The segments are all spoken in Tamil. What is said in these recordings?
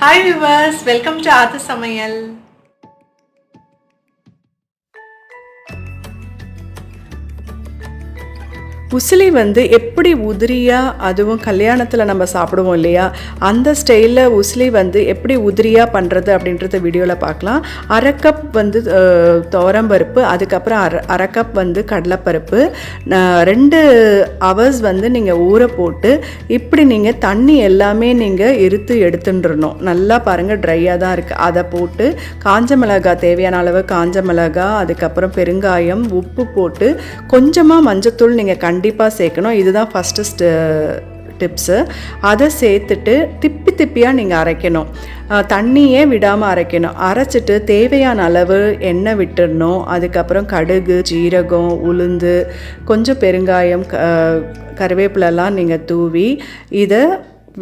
Hi viewers, welcome to aathusamayal. Usili வந்து எப்படி உதிரியாக, அதுவும் கல்யாணத்தில் நம்ம சாப்பிடுவோம் இல்லையா, அந்த ஸ்டைலில் உசிலி வந்து எப்படி உதிரியாக பண்ணுறது அப்படின்றத வீடியோவில் பார்க்கலாம். அரை கப் வந்து துவரம்பருப்பு, அதுக்கப்புறம் அரை கப் வந்து கடலைப்பருப்பு, 2 ஹவர்ஸ் வந்து நீங்கள் ஊற போட்டு இப்படி நீங்கள் தண்ணி எல்லாமே நீங்கள் இருத்து எடுத்துட்டுருணும். நல்லா பாருங்கள், ட்ரையாக தான் இருக்குது. அதை போட்டு காஞ்ச மிளகாய், தேவையான அளவு காஞ்ச மிளகாய், அதுக்கப்புறம் பெருங்காயம், உப்பு போட்டு கொஞ்சமாக மஞ்சத்தூள் நீங்கள் கண்டிப்பாக சேர்க்கணும். இதுதான் ஃபஸ்ட்டு டிப்ஸு. அதை சேர்த்துட்டு திப்பியாக நீங்கள் அரைக்கணும். தண்ணியே விடாமல் அரைக்கணும். அரைச்சிட்டு தேவையான அளவு எண்ணெய் விட்டுடணும். அதுக்கப்புறம் கடுகு, ஜீரகம், உளுந்து, கொஞ்சம் பெருங்காயம், கருவேப்பிலெல்லாம் நீங்கள் தூவி இதை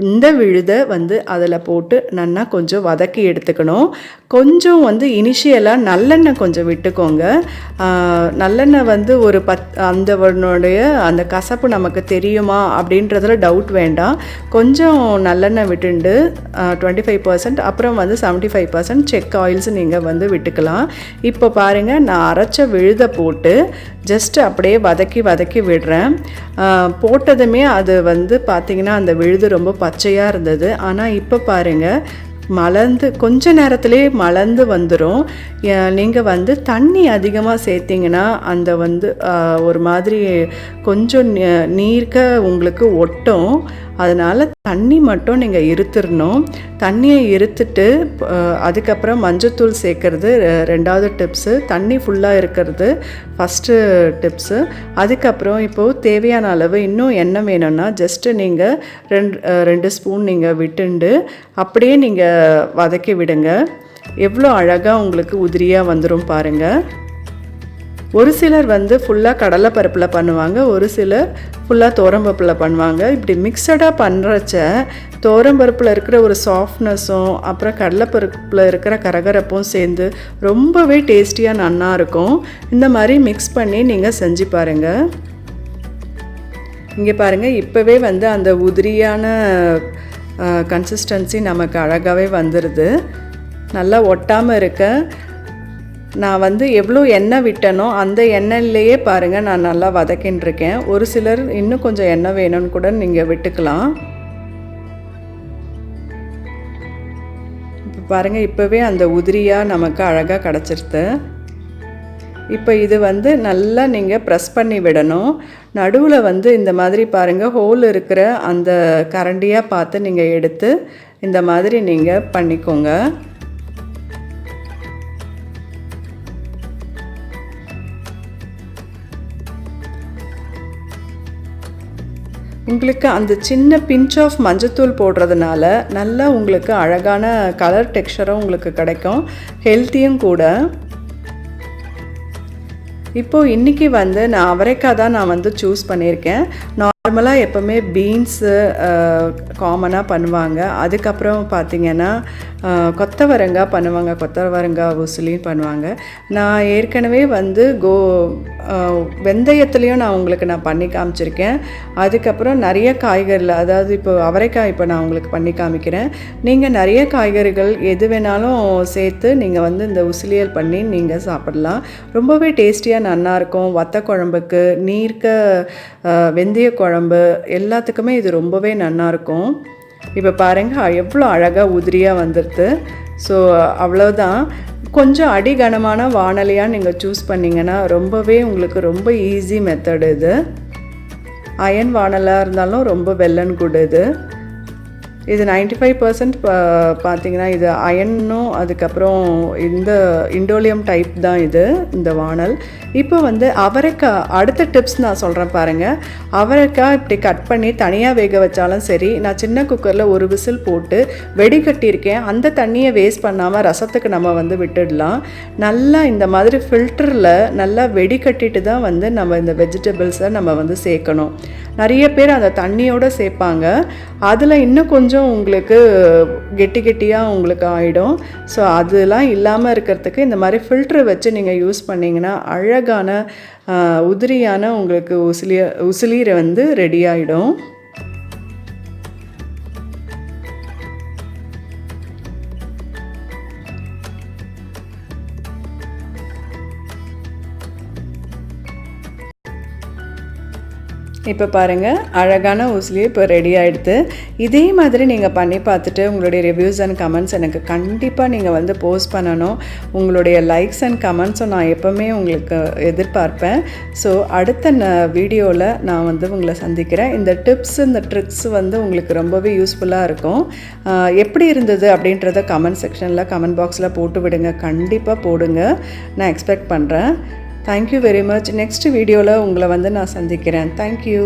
இந்த விழுதை வந்து அதில் போட்டு நல்லா கொஞ்சம் வதக்கி எடுத்துக்கணும். கொஞ்சம் வந்து இனிஷியலாக நல்லெண்ணெய் கொஞ்சம் விட்டுக்கோங்க. நல்லெண்ணெய் வந்து ஒரு அந்த கசப்பு நமக்கு தெரியுமா அப்படின்றதுல டவுட் வேண்டாம். கொஞ்சம் நல்லெண்ணெய் விட்டுண்டு 25%, அப்புறம் வந்து 75% செக் ஆயில்ஸ் நீங்கள் வந்து விட்டுக்கலாம். இப்போ பாருங்கள், நான் அரைச்ச விழுதை போட்டு ஜஸ்ட்டு அப்படியே வதக்கி விடுறேன். போட்டதுமே அது வந்து பார்த்திங்கன்னா அந்த விழுது ரொம்ப பச்சையாக இருந்தது. ஆனால் இப்போ பாருங்கள், மலர்ந்து கொஞ்ச நேரத்திலே மலர்ந்து வந்துடும். நீங்கள் வந்து தண்ணி அதிகமாக சேர்த்திங்கன்னா அந்த வந்து ஒரு மாதிரி கொஞ்சம் நீர்க்க உங்களுக்கு ஒட்டும். அதனால் தண்ணி மட்டும் நீங்கள் இருத்துடணும். தண்ணியை இருத்துட்டு அதுக்கப்புறம் மஞ்சத்தூள் சேர்க்குறது 2வது டிப்ஸு. தண்ணி ஃபுல்லாக இருக்கிறது ஃபஸ்ட்டு டிப்ஸு. அதுக்கப்புறம் இப்போது தேவையான அளவு இன்னும் எண்ணெய் வேணும்னா ஜஸ்ட்டு நீங்கள் 2 ஸ்பூன் நீங்கள் விட்டுண்டு அப்படியே நீங்கள் வதக்கி விடுங்க. எவ்வளோ அழகாக உங்களுக்கு உதிரியாக வந்துடும் பாருங்கள். ஒரு சிலர் வந்து ஃபுல்லாக கடலைப்பருப்பில் பண்ணுவாங்க, ஒரு சிலர் ஃபுல்லாக துவரம்பருப்பில் பண்ணுவாங்க. இப்படி மிக்சடாக பண்ணுறச்ச துவரம்பருப்பில் இருக்கிற ஒரு சாஃப்ட்னஸும் அப்புறம் கடலைப்பருப்பில் இருக்கிற கரகரப்பும் சேர்ந்து ரொம்பவே டேஸ்டியாக நல்லா இருக்கும். இந்த மாதிரி மிக்ஸ் பண்ணி நீங்கள் செஞ்சு பாருங்கள். இங்கே பாருங்கள், இப்போவே வந்து அந்த உதிரியான கன்சிஸ்டன்சி நமக்கு அழகாகவே வந்துடுது. நல்லா ஒட்டாமல் இருக்க நான் வந்து எவ்வளோ எண்ணெய் விட்டனோ அந்த எண்ணெயிலேயே பாருங்கள் நான் நல்லா வதக்கின்றிருக்கேன். ஒரு சிலர் இன்னும் கொஞ்சம் எண்ணெய் வேணும்னு கூட நீங்கள் விட்டுக்கலாம். இப்போ பாருங்கள், இப்போவே அந்த உதிரியாக நமக்கு அழகாக கிடச்சிருது. இப்போ இது வந்து நல்லா நீங்கள் ப்ரெஸ் பண்ணி விடணும். நடுவில் வந்து இந்த மாதிரி பாருங்கள், ஹோல் இருக்கிற அந்த கரண்டியாக பார்த்து நீங்கள் எடுத்து இந்த மாதிரி நீங்கள் பண்ணிக்கோங்க. உங்களுக்கு அந்த சின்ன பிஞ்ச் ஆஃப் மஞ்சத்தூள் போடுறதுனால நல்லா உங்களுக்கு அழகான கலர் டெக்ஸ்சரும் உங்களுக்கு கிடைக்கும், ஹெல்த்தியும் கூட. இப்போது இன்றைக்கி வந்து நான் அவரைக்காய் தான் நான் வந்து சூஸ் பண்ணியிருக்கேன். நார்மலாக எப்போவுமே பீன்ஸு காமனாக பண்ணுவாங்க. அதுக்கப்புறம் பார்த்திங்கன்னா கொத்தவரங்காய் பண்ணுவாங்க, கொத்தவரங்காய் உசிலின்னு பண்ணுவாங்க. நான் ஏற்கனவே வந்து வெந்தயத்துலேயும் நான் உங்களுக்கு பண்ணி காமிச்சிருக்கேன். அதுக்கப்புறம் நிறைய காய்கறிகள், அதாவது இப்போ அவரைக்காய் இப்போ நான் உங்களுக்கு பண்ணி காமிக்கிறேன். நீங்கள் நிறைய காய்கறிகள் எது வேணாலும் சேர்த்து நீங்கள் வந்து இந்த உசிலியல் பண்ணி நீங்கள் சாப்பிடலாம். ரொம்பவே டேஸ்டியாக நல்லாயிருக்கும். வத்த குழம்புக்கு, நீர்க்க வெந்தய குழம்பு எல்லாத்துக்குமே இது ரொம்பவே நல்லாயிருக்கும். இப்போ பாருங்கள் எவ்வளோ அழகாக உதிரியாக வந்துடுது. ஸோ அவ்வளோதான். கொஞ்சம் அடிகனமான வானலியாக நீங்கள் சூஸ் பண்ணிங்கன்னா ரொம்பவே உங்களுக்கு ரொம்ப ஈஸி மெத்தட் இது. அயன் வானலாக இருந்தாலும் ரொம்ப வெல் அண்ட் குட் இது 95% பார்த்திங்கன்னா இது அயனும் அதுக்கப்புறம் இந்த இண்டோலியம் டைப் தான் இந்த வானல். இப்போ வந்து அவரைக்காய் அடுத்த டிப்ஸ் நான் சொல்கிறேன் பாருங்கள். அவரைக்காய் இப்படி கட் பண்ணி தனியாக வேக வச்சாலும் சரி, நான் சின்ன குக்கரில் ஒரு விசில் போட்டு வெடிகட்டியிருக்கேன். அந்த தண்ணியை வேஸ்ட் பண்ணாமல் ரசத்துக்கு நம்ம வந்து விட்டுடலாம். நல்லா இந்த மாதிரி ஃபில்டரில் நல்லா வெடிகட்டிட்டு தான் வந்து நம்ம இந்த வெஜிடபிள்ஸை நம்ம வந்து சேர்க்கணும். நிறைய பேர் அந்த தண்ணியோடு சேர்ப்பாங்க. அதில் இன்னும் கொஞ்சம் உங்களுக்கு கெட்டியாக உங்களுக்கு ஆகிடும். ஸோ அதெல்லாம் இல்லாமல் இருக்கிறதுக்கு இந்த மாதிரி ஃபில்ட்ரு வச்சு நீங்கள் யூஸ் பண்ணிங்கன்னா அழகான உதிரியான உங்களுக்கு உசிலீரை வந்து ரெடி ஆகிடும். இப்போ பாருங்கள், அழகான உசிலி இப்போ ரெடி ஆகிடுது. இதே மாதிரி நீங்கள் பண்ணி பார்த்துட்டு உங்களுடைய ரிவ்யூஸ் அண்ட் கமெண்ட்ஸ் எனக்கு கண்டிப்பாக நீங்கள் வந்து போஸ்ட் பண்ணணும். உங்களுடைய லைக்ஸ் அண்ட் கமெண்ட்ஸும் நான் எப்போவுமே உங்களுக்கு எதிர்பார்ப்பேன். ஸோ அடுத்த வீடியோவில் நான் வந்து உங்களை சந்திக்கிறேன். இந்த டிப்ஸ் இந்த ட்ரிக்ஸ் வந்து உங்களுக்கு ரொம்பவே யூஸ்ஃபுல்லாக இருக்கும். எப்படி இருந்தது அப்படின்றத கமெண்ட் செக்ஷனில் கமெண்ட் பாக்ஸில் போட்டு விடுங்க. கண்டிப்பாக போடுங்க, நான் எக்ஸ்பெக்ட் பண்ணுறேன். Thank you very much. நெக்ஸ்ட் வீடியோவில் உங்களை வந்து நான் சந்திக்கிறேன். தேங்க்யூ.